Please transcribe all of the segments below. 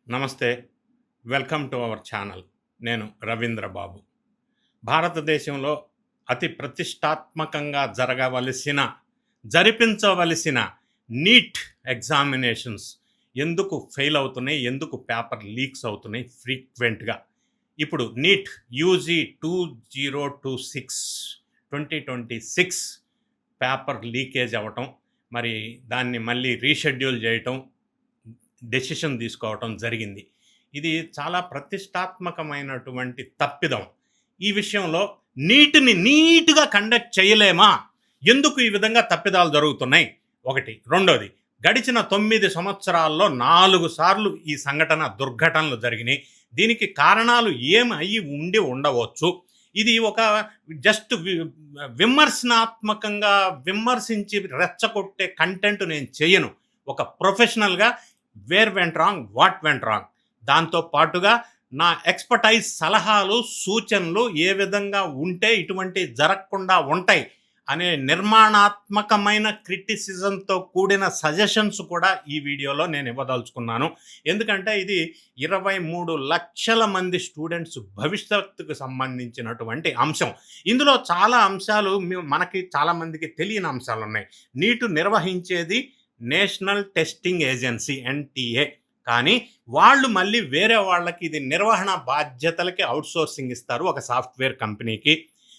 నమస్తే. Welcome to our channel. నేను రవీంద్ర బాబు. భారతదేశంలో అతి ప్రతిష్టాత్మకంగా జరిపించవలసిన నీట్ ఎగ్జామినేషన్స్ ఎందుకు ఫెయిల్ అవుతున్నాయి? ఎందుకు పేపర్ లీక్స్ అవుతున్నాయి ఫ్రీక్వెంట్‌గా? ఇప్పుడు నీట్ యూజీ 2026 2026 పేపర్ లీకేజ్ అవ్వటం, మరి దాన్ని మళ్ళీ రీషెడ్యూల్ చేయటం, డెసిషన్ తీసుకోవటం జరిగింది. ఇది చాలా ప్రతిష్టాత్మకమైనటువంటి తప్పిదం. ఈ విషయంలో నీట్‌గా కండక్ట్ చేయలేమా? ఎందుకు ఈ విధంగా తప్పిదాలు జరుగుతున్నాయి? ఒకటి. రెండోది, గడిచిన 9 సంవత్సరాల్లో 4 సార్లు ఈ దుర్ఘటనలు జరిగినాయి. దీనికి కారణాలు ఏమయి ఉండి ఉండవచ్చు? ఇది ఒక జస్ట్ విమర్శనాత్మకంగా విమర్శించి రెచ్చగొట్టే కంటెంట్ నేను చేయను. ఒక ప్రొఫెషనల్‌గా where went wrong, what went wrong, దాంతో పాటుగా నా ఎక్స్పర్టైజ్ సలహాలు, సూచనలు ఏ విధంగా ఉంటే ఇటువంటి జరగకుండా ఉంటాయి అనే నిర్మాణాత్మకమైన క్రిటిసిజంతో కూడిన సజెషన్స్ కూడా ఈ వీడియోలో నేను ఇవ్వదలుచుకున్నాను. ఎందుకంటే ఇది 23 లక్షల మంది స్టూడెంట్స్ భవిష్యత్తుకు సంబంధించినటువంటి అంశం. ఇందులో చాలా అంశాలు మనకి చాలామందికి తెలియని అంశాలు ఉన్నాయి. నీటు నిర్వహించేది నేషనల్ టెస్టింగ్ ఏజెన్సీ ఎన్టీఏ. కానీ వాళ్ళు మళ్ళీ వేరే వాళ్ళకి ఇది నిర్వహణ బాధ్యతలకి అవుట్సోర్సింగ్ ఇస్తారు, ఒక సాఫ్ట్వేర్ కంపెనీకి.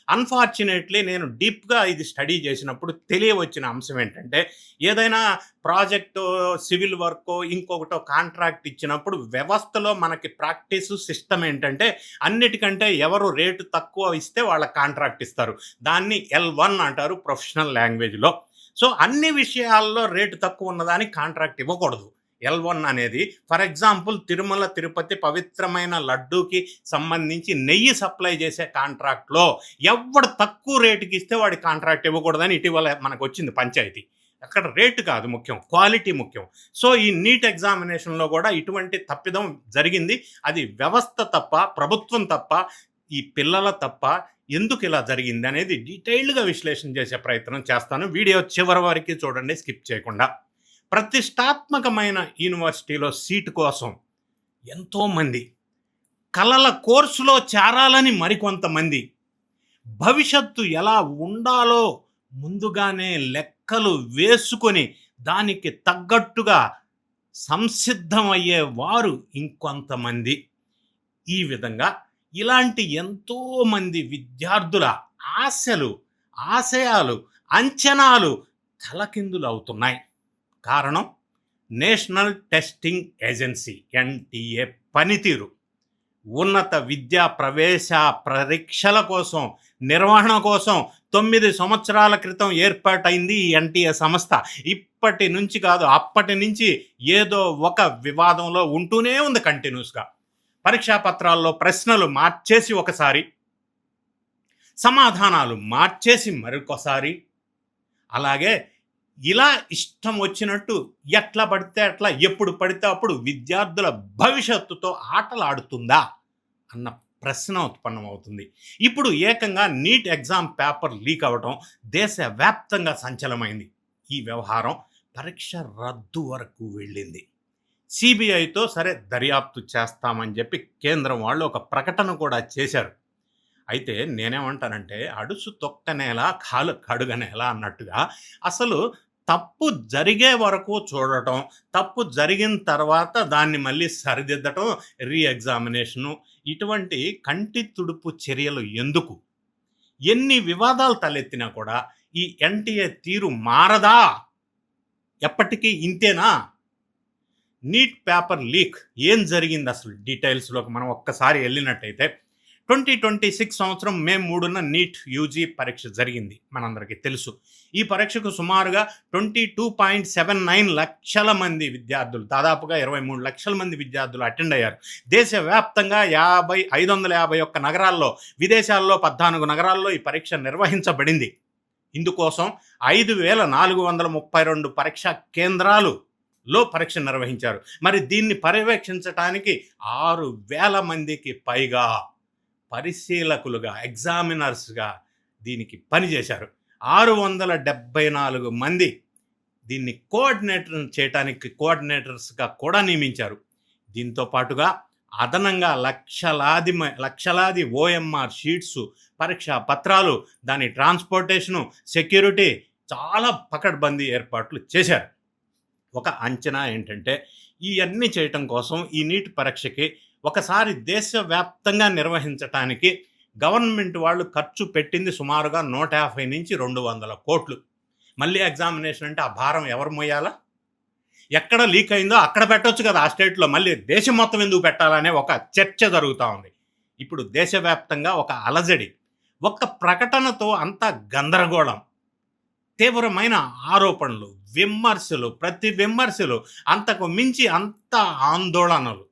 అన్ఫార్చునేట్లీ నేను డీప్గా ఇది స్టడీ చేసినప్పుడు తెలియవచ్చిన అంశం ఏంటంటే, ఏదైనా ప్రాజెక్టు, సివిల్ వర్కో, ఇంకొకటో కాంట్రాక్ట్ ఇచ్చినప్పుడు వ్యవస్థలో మనకి ప్రాక్టీసు సిస్టమ్ ఏంటంటే, అన్నిటికంటే ఎవరు రేటు తక్కువ ఇస్తే వాళ్ళకి కాంట్రాక్ట్ ఇస్తారు. దాన్ని L1 అంటారు ప్రొఫెషనల్ లాంగ్వేజ్లో. సో అన్ని విషయాల్లో రేటు తక్కువ ఉన్నదానికి కాంట్రాక్ట్ ఇవ్వకూడదు. L1 అనేది ఫర్ ఎగ్జాంపుల్ తిరుమల తిరుపతి పవిత్రమైన లడ్డూకి సంబంధించి నెయ్యి సప్లై చేసే కాంట్రాక్ట్లో ఎవడు తక్కువ రేటుకి ఇస్తే వాడి కాంట్రాక్ట్ ఇవ్వకూడదని ఇటీవల మనకు వచ్చింది పంచాయతీ. అక్కడ రేటు కాదు ముఖ్యం, క్వాలిటీ ముఖ్యం. సో ఈ నీట్ ఎగ్జామినేషన్లో కూడా ఇటువంటి తప్పిదం జరిగింది. అది వ్యవస్థ తప్ప, ప్రభుత్వం తప్ప, ఈ పిల్లల తప్ప, ఎందుకు ఇలా జరిగింది అనేది డీటెయిల్డ్గా విశ్లేషణ చేసే ప్రయత్నం చేస్తాను. వీడియో చివరి వరకు చూడండి, స్కిప్ చేయకుండా. ప్రతిష్టాత్మకమైన యూనివర్సిటీలో సీటు కోసం ఎంతోమంది, కళల కోర్సులో చేరాలని మరికొంతమంది, భవిష్యత్తు ఎలా ఉండాలో ముందుగానే లెక్కలు వేసుకొని దానికి తగ్గట్టుగా సంసిద్ధమయ్యే వారు ఇంకొంతమంది. ఈ విధంగా ఇలాంటి ఎంతోమంది విద్యార్థుల ఆశలు, ఆశయాలు, అంచనాలు తలకిందులు అవుతున్నాయి. కారణం నేషనల్ టెస్టింగ్ ఏజెన్సీ ఎన్టీఏ పనితీరు. ఉన్నత విద్యా ప్రవేశ పరీక్షల కోసం, నిర్వహణ కోసం 9 సంవత్సరాల క్రితం ఏర్పాటైంది ఈ ఎన్టీఏ సంస్థ. ఇప్పటి నుంచి కాదు, అప్పటి నుంచి ఏదో ఒక వివాదంలో ఉంటూనే ఉంది కంటిన్యూస్గా. పరీక్షా పత్రాల్లో ప్రశ్నలు మార్చేసి ఒకసారి, సమాధానాలు మార్చేసి మరొకసారి, అలాగే ఇలా ఇష్టం వచ్చినట్టు ఎట్లా పడితే అట్లా, ఎప్పుడు పడితే అప్పుడు విద్యార్థుల భవిష్యత్తుతో ఆటలాడుతుందా అన్న ప్రశ్న ఉత్పన్నమవుతుంది. ఇప్పుడు ఏకంగా నీట్ ఎగ్జామ్ పేపర్ లీక్ అవ్వడం దేశవ్యాప్తంగా సంచలనమైంది. ఈ వ్యవహారం పరీక్ష రద్దు వరకు వెళ్ళింది. సిబిఐతో సరే దర్యాప్తు చేస్తామని చెప్పి కేంద్రం వాళ్ళు ఒక ప్రకటన కూడా చేశారు. అయితే నేనేమంటానంటే, అడుసు తొక్కనేలా కాలు కడుగనేలా అన్నట్టుగా అసలు తప్పు జరిగే వరకు చూడటం, తప్పు జరిగిన తర్వాత దాన్ని మళ్ళీ సరిదిద్దటం, రీ ఎగ్జామినేషను, ఇటువంటి కంటి తుడుపు చర్యలు ఎందుకు? ఎన్ని వివాదాలు తలెత్తినా కూడా ఈ ఎన్టీఏ తీరు మారదా? ఎప్పటికీ ఇంతేనా? నీట్ పేపర్ లీక్ ఏం జరిగింది అసలు డీటెయిల్స్లోకి మనం ఒక్కసారి వెళ్ళినట్టయితే, 2026 సంవత్సరం మే 3న నీట్ యూజీ పరీక్ష జరిగింది, మనందరికీ తెలుసు. ఈ పరీక్షకు సుమారుగా 22.79 లక్షల మంది విద్యార్థులు, దాదాపుగా 23 లక్షల మంది విద్యార్థులు అటెండ్ అయ్యారు. దేశవ్యాప్తంగా 551 నగరాల్లో, విదేశాల్లో 14 నగరాల్లో ఈ పరీక్ష నిర్వహించబడింది. ఇందుకోసం 5,432 పరీక్షా కేంద్రాలలో పరీక్ష నిర్వహించారు. మరి దీన్ని పర్యవేక్షించడానికి 6,000 మందికి పైగా పరిశీలకులుగా, ఎగ్జామినర్స్గా దీనికి పనిచేశారు. 674 మంది దీన్ని కోఆర్డినేటర్ చేయడానికి కోఆర్డినేటర్స్గా కూడా నియమించారు. దీంతో పాటుగా అదనంగా లక్షలాది ఓఎంఆర్ షీట్సు, పరీక్షా పత్రాలు, దాని ట్రాన్స్‌పోర్టేషను, సెక్యూరిటీ చాలా పకడ్బందీ ఏర్పాట్లు చేశారు. ఒక అంచనా ఏంటంటే, ఇయన్నీ చేయటం కోసం ఈ నీట్ పరీక్షకి ఒకసారి దేశవ్యాప్తంగా నిర్వహించటానికి గవర్నమెంట్ వాళ్ళు ఖర్చు పెట్టింది సుమారుగా 150-200 కోట్లు. మళ్ళీ ఎగ్జామినేషన్ అంటే ఆ భారం ఎవరు మోయాలా? ఎక్కడ లీక్ అయిందో అక్కడ పెట్టొచ్చు కదా ఆ స్టేట్‌లో. మళ్ళీ దేశం మొత్తం ఎందుకు పెట్టాలనే ఒక చర్చ జరుగుతా ఉంది. ఇప్పుడు దేశవ్యాప్తంగా ఒక అలజడి. ఒక్క ప్రకటనతో అంతా గందరగోళం. తీవ్రమైన ఆరోపణలు, ప్రతి విమర్శలు, అంతకు మించి అంత ఆందోళనలు.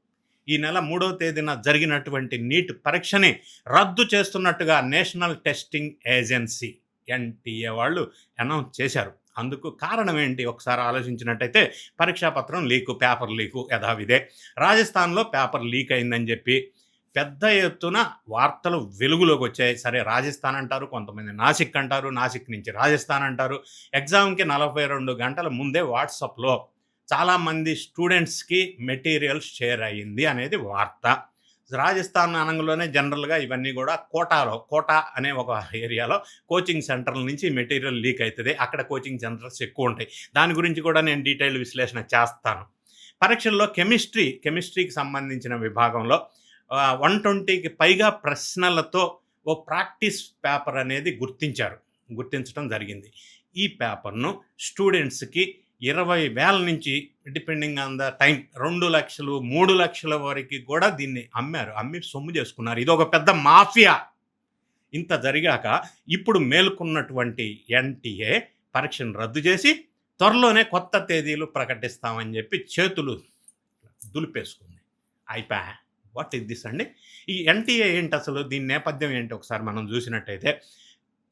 ఈ నెల 3వ తేదీన జరిగినటువంటి నీట్ పరీక్షని రద్దు చేస్తున్నట్టుగా నేషనల్ టెస్టింగ్ ఏజెన్సీ ఎన్టీఏ వాళ్ళు అనౌన్స్ చేశారు. అందుకు కారణం ఏంటి ఒకసారి ఆలోచించినట్టయితే, పరీక్షా పత్రం లీకు, పేపర్ లీకు యథావిధే. రాజస్థాన్‌లో పేపర్ లీక్ అయిందని చెప్పి పెద్ద ఎత్తున వార్తలు వెలుగులోకి వచ్చాయి. సరే, రాజస్థాన్ అంటారు, కొంతమంది నాసిక్ అంటారు, నాసిక్ నుంచి రాజస్థాన్ అంటారు. ఎగ్జామ్‌కి 42 గంటల ముందే వాట్సాప్‌లో చాలామంది స్టూడెంట్స్‌కి మెటీరియల్ షేర్ అయ్యింది అనేది వార్త. రాజస్థాన్ అనంగంలోనే జనరల్‌గా ఇవన్నీ కూడా కోటా అనే ఒక ఏరియాలో కోచింగ్ సెంటర్ల నుంచి మెటీరియల్ లీక్ అవుతుంది. అక్కడ కోచింగ్ సెంటర్స్ ఎక్కువ ఉంటాయి. దాని గురించి కూడా నేను డీటెయిల్ విశ్లేషణ చేస్తాను. పరీక్షల్లో కెమిస్ట్రీకి సంబంధించిన విభాగంలో 120కి పైగా ప్రశ్నలతో ఓ ప్రాక్టీస్ పేపర్ అనేది గుర్తించడం జరిగింది. ఈ పేపర్‌ను స్టూడెంట్స్‌కి 20,000 నుంచి డిపెండింగ్ ఆన్ ద టైం 2 లక్షలు, 3 లక్షల వరకు కూడా దీన్ని అమ్మి సొమ్ము చేసుకున్నారు. ఇదొక పెద్ద మాఫియా. ఇంత జరిగాక ఇప్పుడు మేలుకున్నటువంటి ఎన్టీఏ పరీక్షను రద్దు చేసి త్వరలోనే కొత్త తేదీలు ప్రకటిస్తామని చెప్పి చేతులు దులిపేసుకుంది. అయిపోయా. వాట్ ఈస్ దిస్ అండి? ఈ ఎన్టీఏ ఏంటి అసలు? దీని నేపథ్యం ఏంటి ఒకసారి మనం చూసినట్టయితే,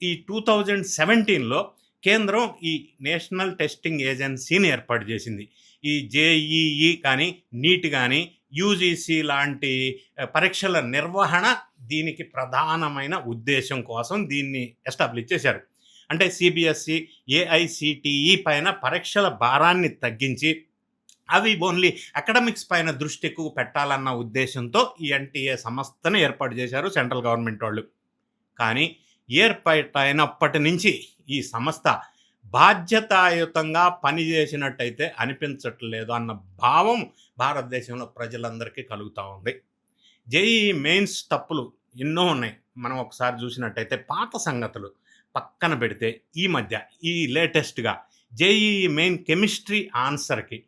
ఈ 2017లో కేంద్రం ఈ నేషనల్ టెస్టింగ్ ఏజెన్సీని ఏర్పాటు చేసింది. ఈ జేఈఈ కానీ, నీట్ కానీ, యూజీసీ లాంటి పరీక్షల నిర్వహణ దీనికి ప్రధానమైన ఉద్దేశం కోసం దీన్ని ఎస్టాబ్లిష్ చేశారు. అంటే సిబిఎస్ఈ, ఏఐసిటిఈ పైన పరీక్షల భారాన్ని తగ్గించి అవి ఓన్లీ అకాడమిక్స్ పైన దృష్టి ఎక్కువ పెట్టాలన్న ఉద్దేశంతో ఈ ఎన్టీఏ సంస్థను ఏర్పాటు చేశారు సెంట్రల్ గవర్నమెంట్ వాళ్ళు. కానీ ఏర్పాటైనప్పటి నుంచి ఈ సంస్థ బాధ్యతాయుతంగా పనిచేసినట్టయితే అనిపించట్లేదు అన్న భావం భారతదేశంలో ప్రజలందరికీ కలుగుతూ ఉంది. జేఈఈ మెయిన్స్ తప్పులు ఎన్నో ఉన్నాయి. మనం ఒకసారి చూసినట్టయితే పాత సంగతులు పక్కన పెడితే ఈ లేటెస్ట్గా జేఈఈ మెయిన్ కెమిస్ట్రీ ఆన్సర్కి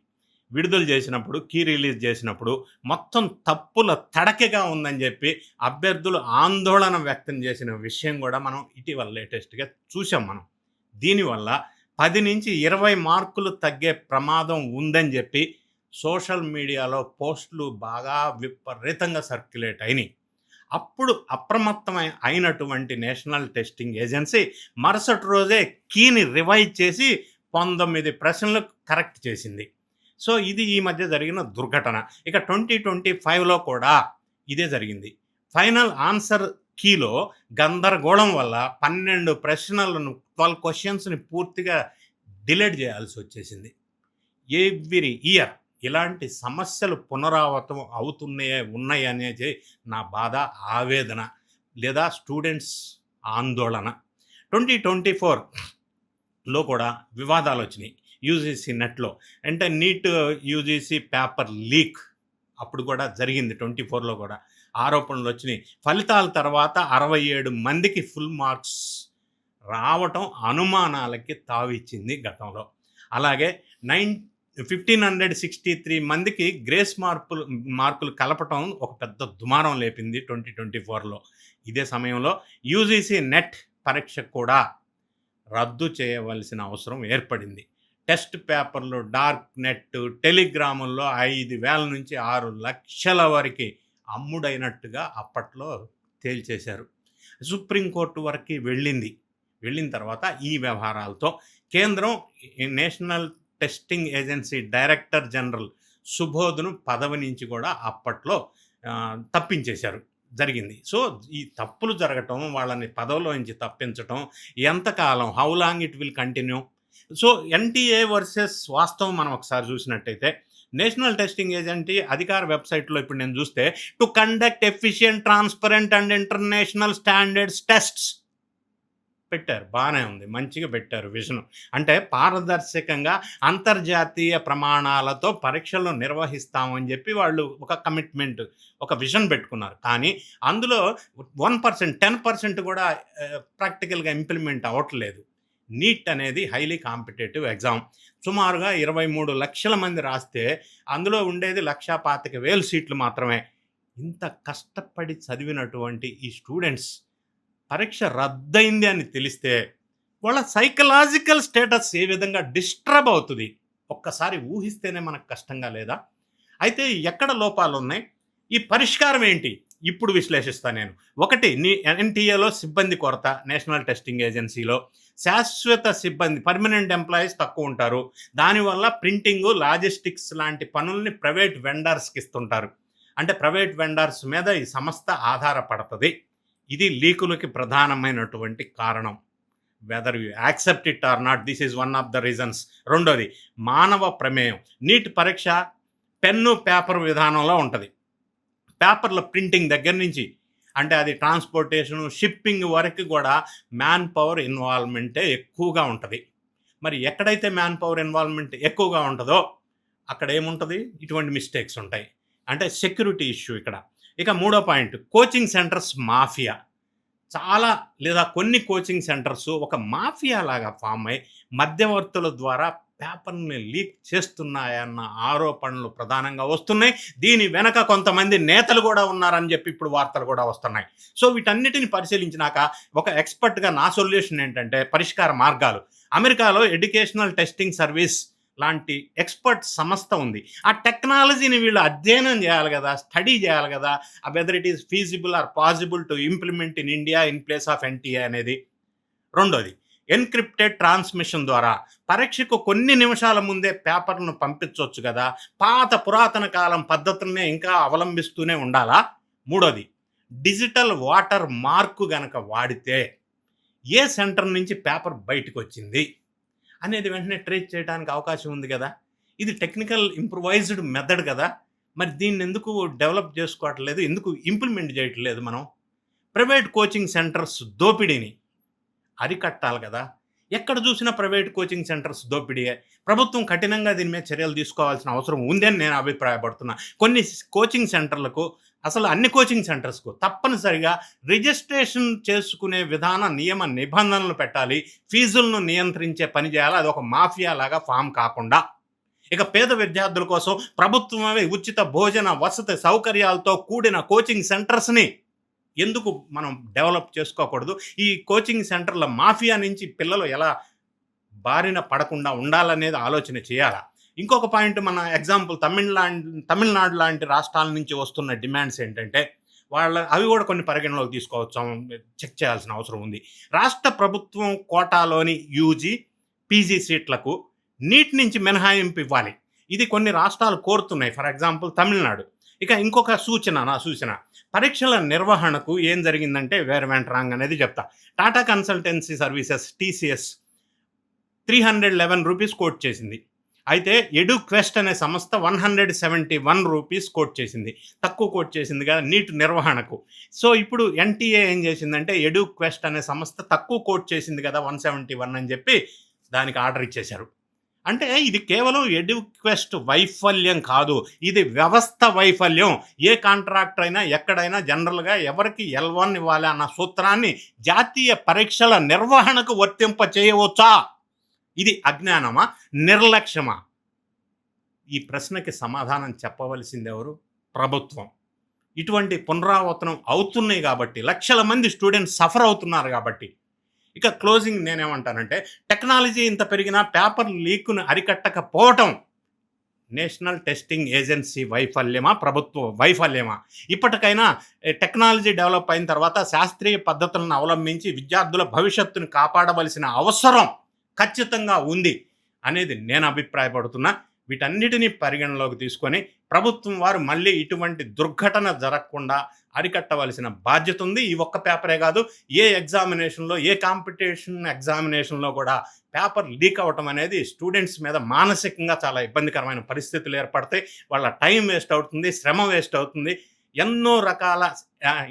విడుదల చేసినప్పుడు, కీ రిలీజ్ చేసినప్పుడు మొత్తం తప్పుల తడకెగా ఉందని చెప్పి అభ్యర్థులు ఆందోళన వ్యక్తం చేసిన విషయం కూడా మనం ఇటీవల లేటెస్ట్గా చూసాం. దీనివల్ల 10-20 మార్కులు తగ్గే ప్రమాదం ఉందని చెప్పి సోషల్ మీడియాలో పోస్టులు బాగా విపరీతంగా సర్క్యులేట్ అయినాయి. అప్పుడు అయినటువంటి నేషనల్ టెస్టింగ్ ఏజెన్సీ మరుసటి రోజే కీని రివైజ్ చేసి 19 ప్రశ్నలు కరెక్ట్ చేసింది. సో ఇది ఈ మధ్య జరిగిన దుర్ఘటన. ఇక 2025లో కూడా ఇదే జరిగింది. ఫైనల్ ఆన్సర్ కీలో గందరగోళం వల్ల 12 ప్రశ్నలను 12 క్వశ్చన్స్ని పూర్తిగా డిలీట్ చేయాల్సి వచ్చేసింది. ఎవ్రీ ఇయర్ ఇలాంటి సమస్యలు పునరావృతం ఉన్నాయి అనేది నా బాధ, ఆవేదన లేదా స్టూడెంట్స్ ఆందోళన. 2024లో కూడా వివాదాలు వచ్చినాయి యూజీసీ నెట్లో. అంటే నీట్ యూజీసీ పేపర్ లీక్ అప్పుడు కూడా జరిగింది. 24లో కూడా ఆరోపణలు వచ్చినాయి. ఫలితాల తర్వాత 67 మందికి ఫుల్ మార్క్స్ రావటం అనుమానాలకి తావిచ్చింది గతంలో. అలాగే 1563 మందికి గ్రేస్ మార్కులు కలపటం ఒక పెద్ద దుమారం లేపింది 2024లో. ఇదే సమయంలో యూజీసీ నెట్ పరీక్ష కూడా రద్దు చేయవలసిన అవసరం ఏర్పడింది. టెస్ట్ పేపర్లు డార్క్ నెట్, టెలిగ్రాముల్లో 5,000 నుంచి 6 లక్షల వరకు అమ్ముడైనట్టుగా అప్పట్లో తేల్చేశారు. సుప్రీంకోర్టు వరకు వెళ్ళిన తర్వాత ఈ వ్యవహారాలతో కేంద్రం national testing agency director general సుబోధ్ను పదవి నుంచి కూడా అప్పట్లో తప్పించేశారు. జరిగింది. సో ఈ తప్పులు జరగటం, వాళ్ళని పదవిలో నుంచి తప్పించటం ఎంతకాలం, how long it will continue? So NTA versus వాస్తవం మనం ఒకసారి చూసినట్టయితే నేషనల్ టెస్టింగ్ ఏజెన్సీ అధికార వెబ్‌సైట్‌లో ఇప్పుడు నేను చూస్తే to conduct efficient, transparent and international standards tests పెట్టారు. బానే ఉంది. మంచిగా పెట్టారు విజను. అంటే పారదర్శకంగా అంతర్జాతీయ ప్రమాణాలతో పరీక్షలు నిర్వహిస్తామని చెప్పి వాళ్ళు ఒక కమిట్మెంట్, ఒక విజన్ పెట్టుకున్నారు. కానీ అందులో 1%, 10% కూడా ప్రాక్టికల్‌గా ఇంప్లిమెంట్ అవ్వట్లేదు. నీట్ అనేది హైలీ కాంపిటేటివ్ ఎగ్జామ్. సుమారుగా 23,00,000 మంది రాస్తే అందులో ఉండేది 1,25,000 సీట్లు మాత్రమే. ఇంత కష్టపడి చదివినటువంటి ఈ స్టూడెంట్స్ పరీక్ష రద్దయింది అని తెలిస్తే వాళ్ళ సైకలాజికల్ స్టేటస్ ఏ విధంగా డిస్టర్బ్ అవుతుంది ఒక్కసారి ఊహిస్తేనే మనకు కష్టంగా లేదా? అయితే ఎక్కడ లోపాలున్నాయి? ఈ పరిష్కారం ఏంటి? ఇప్పుడు విశ్లేషిస్తా నేను. ఒకటి, ఎన్టీఏలో సిబ్బంది కొరత. నేషనల్ టెస్టింగ్ ఏజెన్సీలో శాశ్వత సిబ్బంది, పర్మనెంట్ ఎంప్లాయీస్ తక్కువ ఉంటారు. దానివల్ల ప్రింటింగు, లాజిస్టిక్స్ లాంటి పనుల్ని ప్రైవేట్ వెండర్స్కి ఇస్తుంటారు. అంటే ప్రైవేట్ వెండర్స్ మీద ఈ సంస్థ ఆధారపడుతుంది. ఇది లీకులకి ప్రధానమైనటువంటి కారణం. Whether you accept it or not, this is one of the reasons. రెండోది, మానవ ప్రమేయం. నీట్ పరీక్ష పెన్ను పేపర్ విధానంలో ఉంటుంది. పేపర్ల ప్రింటింగ్ దగ్గర నుంచి, అంటే అది ట్రాన్స్పోర్టేషను, షిప్పింగ్ వరకు కూడా మ్యాన్ పవర్ ఇన్వాల్వ్మెంటే ఎక్కువగా ఉంటుంది. మరి ఎక్కడైతే మ్యాన్ పవర్ ఇన్వాల్వ్మెంట్ ఎక్కువగా ఉంటుందో అక్కడ ఏముంటుంది? ఇటువంటి మిస్టేక్స్ ఉంటాయి. అంటే సెక్యూరిటీ ఇష్యూ ఇక్కడ. ఇక మూడో పాయింట్, కోచింగ్ సెంటర్స్ మాఫియా. చాలా లేదా కొన్ని కోచింగ్ సెంటర్స్ ఒక మాఫియా లాగా ఫామ్ అయ్యి మధ్యవర్తుల ద్వారా పేపర్ని లీక్ చేస్తున్నాయన్న ఆరోపణలు ప్రధానంగా వస్తున్నాయి. దీని వెనక కొంతమంది నేతలు కూడా ఉన్నారని చెప్పి ఇప్పుడు వార్తలు కూడా వస్తున్నాయి. సో వీటన్నిటిని పరిశీలించినాక ఒక ఎక్స్పర్ట్గా నా సొల్యూషన్ ఏంటంటే, పరిష్కార మార్గాలు. అమెరికాలో ఎడ్యుకేషనల్ టెస్టింగ్ సర్వీస్ లాంటి ఎక్స్పర్ట్ సంస్థ ఉంది. ఆ టెక్నాలజీని వీళ్ళు అధ్యయనం చేయాలి కదా, స్టడీ చేయాలి కదా, whether it is feasible or possible to implement in India in place of NTA అనేది. రెండోది, ఎన్క్రిప్టెడ్ ట్రాన్స్మిషన్ ద్వారా పరీక్షకు కొన్ని నిమిషాల ముందే పేపర్ను పంపించవచ్చు కదా, పురాతన కాలం పద్ధతులనే ఇంకా అవలంబిస్తూనే ఉండాలా? మూడోది, డిజిటల్ వాటర్ మార్కు గనక వాడితే ఏ సెంటర్ నుంచి పేపర్ బయటకు వచ్చింది అనేది వెంటనే ట్రేస్ చేయడానికి అవకాశం ఉంది కదా. ఇది టెక్నికల్ ఇంప్రూవైజ్డ్ మెథడ్ కదా. మరి దీన్ని ఎందుకు డెవలప్ చేసుకోవట్లేదు, ఎందుకు ఇంప్లిమెంట్ చేయట్లేదు మనం? ప్రైవేట్ కోచింగ్ సెంటర్స్ దోపిడీని అరికట్టాలి కదా. ఎక్కడ చూసినా ప్రైవేట్ కోచింగ్ సెంటర్స్ దోపిడీయే. ప్రభుత్వం కఠినంగా దీని మీద చర్యలు తీసుకోవాల్సిన అవసరం ఉందని నేను అభిప్రాయపడుతున్నా. కొన్ని కోచింగ్ సెంటర్లకు, అసలు అన్ని కోచింగ్ సెంటర్స్కు తప్పనిసరిగా రిజిస్ట్రేషన్ చేసుకునే విధాన నియమ నిబంధనలు పెట్టాలి. ఫీజులను నియంత్రించే పని చేయాలి. అది ఒక మాఫియా లాగా ఫామ్ కాకుండా. ఇక పేద విద్యార్థుల కోసం ప్రభుత్వమే ఉచిత భోజన వసతి సౌకర్యాలతో కూడిన కోచింగ్ సెంటర్స్ని ఎందుకు మనం డెవలప్ చేసుకోకూడదు? ఈ కోచింగ్ సెంటర్ల మాఫియా నుంచి పిల్లలు ఎలా బారిన పడకుండా ఉండాలనేది ఆలోచన చేయాలా. ఇంకొక పాయింట్, మన ఎగ్జాంపుల్ తమిళనాడు లాంటి రాష్ట్రాల నుంచి వస్తున్న డిమాండ్స్ ఏంటంటే, అవి కూడా కొన్ని పరిగణలోకి తీసుకోవచ్చు, చెక్ చేయాల్సిన అవసరం ఉంది. రాష్ట్ర ప్రభుత్వం కోటాలోని యూజీ, పీజీ సీట్లకు నీట్ నుంచి మినహాయింపు ఇవ్వాలి. ఇది కొన్ని రాష్ట్రాలు కోరుతున్నాయి, ఫర్ ఎగ్జాంపుల్ తమిళనాడు. ఇక ఇంకొక నా సూచన, పరీక్షల నిర్వహణకు ఏం జరిగిందంటే వేర్ వెంట్ రాంగ్ అనేది చెప్తా. Tata Consultancy Services TCS 311 rupees quote చేసింది. అయితే ఎడ్యుక్వెస్ట్ అనే సంస్థ 171 రూపీస్ కోట్ చేసింది. తక్కువ కోట్ చేసింది కదా నీట్ నిర్వహణకు. సో ఇప్పుడు ఎన్టీఏ ఏం చేసిందంటే, ఎడ్యుక్వెస్ట్ అనే సంస్థ తక్కువ కోట్ చేసింది కదా 171 అని చెప్పి దానికి ఆర్డర్ ఇచ్చేశారు. అంటే ఇది కేవలం ఎడ్యుక్వెస్ట్ వైఫల్యం కాదు, ఇది వ్యవస్థ వైఫల్యం. ఏ కాంట్రాక్టర్ అయినా ఎక్కడైనా జనరల్గా ఎవరికి L1 ఇవ్వాలి అన్న సూత్రాన్ని జాతీయ పరీక్షల నిర్వహణకు వర్తింప చేయవచ్చా? ఇది అజ్ఞానమా, నిర్లక్ష్యమా? ఈ ప్రశ్నకి సమాధానం చెప్పవలసింది ఎవరు? ప్రభుత్వం. ఇటువంటి పునరావృతం అవుతున్నాయి కాబట్టి, లక్షల మంది స్టూడెంట్స్ సఫర్ అవుతున్నారు కాబట్టి. ఇక క్లోజింగ్ నేనేమంటానంటే, టెక్నాలజీ ఇంత పెరిగినా పేపర్ లీకును అరికట్టకపోవటం నేషనల్ టెస్టింగ్ ఏజెన్సీ వైఫల్యమా, ప్రభుత్వ వైఫల్యమా? ఇప్పటికైనా టెక్నాలజీ డెవలప్ అయిన తర్వాత శాస్త్రీయ పద్ధతులను అవలంబించి విద్యార్థుల భవిష్యత్తును కాపాడవలసిన అవసరం ఖచ్చితంగా ఉంది అనేది నేను అభిప్రాయపడుతున్నా. వీటన్నిటిని పరిగణలోకి తీసుకొని ప్రభుత్వం వారు మళ్ళీ ఇటువంటి దుర్ఘటన జరగకుండా అరికట్టవలసిన బాధ్యత ఉంది. ఈ ఒక్క పేపరే కాదు, ఏ ఎగ్జామినేషన్లో, ఏ కాంపిటీషన్ ఎగ్జామినేషన్లో కూడా పేపర్ లీక్ అవ్వటం అనేది స్టూడెంట్స్ మీద మానసికంగా చాలా ఇబ్బందికరమైన పరిస్థితులు ఏర్పడతాయి. వాళ్ళ టైం వేస్ట్ అవుతుంది, శ్రమ వేస్ట్ అవుతుంది, ఎన్నో రకాల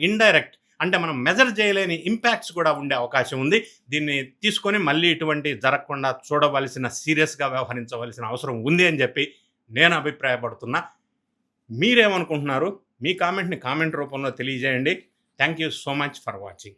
ఇండైరెక్ట్ అంటే మనం మెజర్ చేయలేని ఇంపాక్ట్స్ కూడా ఉండే అవకాశం ఉంది. దీన్ని తీసుకొని మళ్ళీ ఇటువంటి జరగకుండా చూడవలసిన, సీరియస్గా వ్యవహరించవలసిన అవసరం ఉంది అని చెప్పి నేను అభిప్రాయపడుతున్నా. మీరేమనుకుంటున్నారు? మీ కామెంట్ని కామెంట్ రూపంలో తెలియజేయండి. Thank you so much for watching.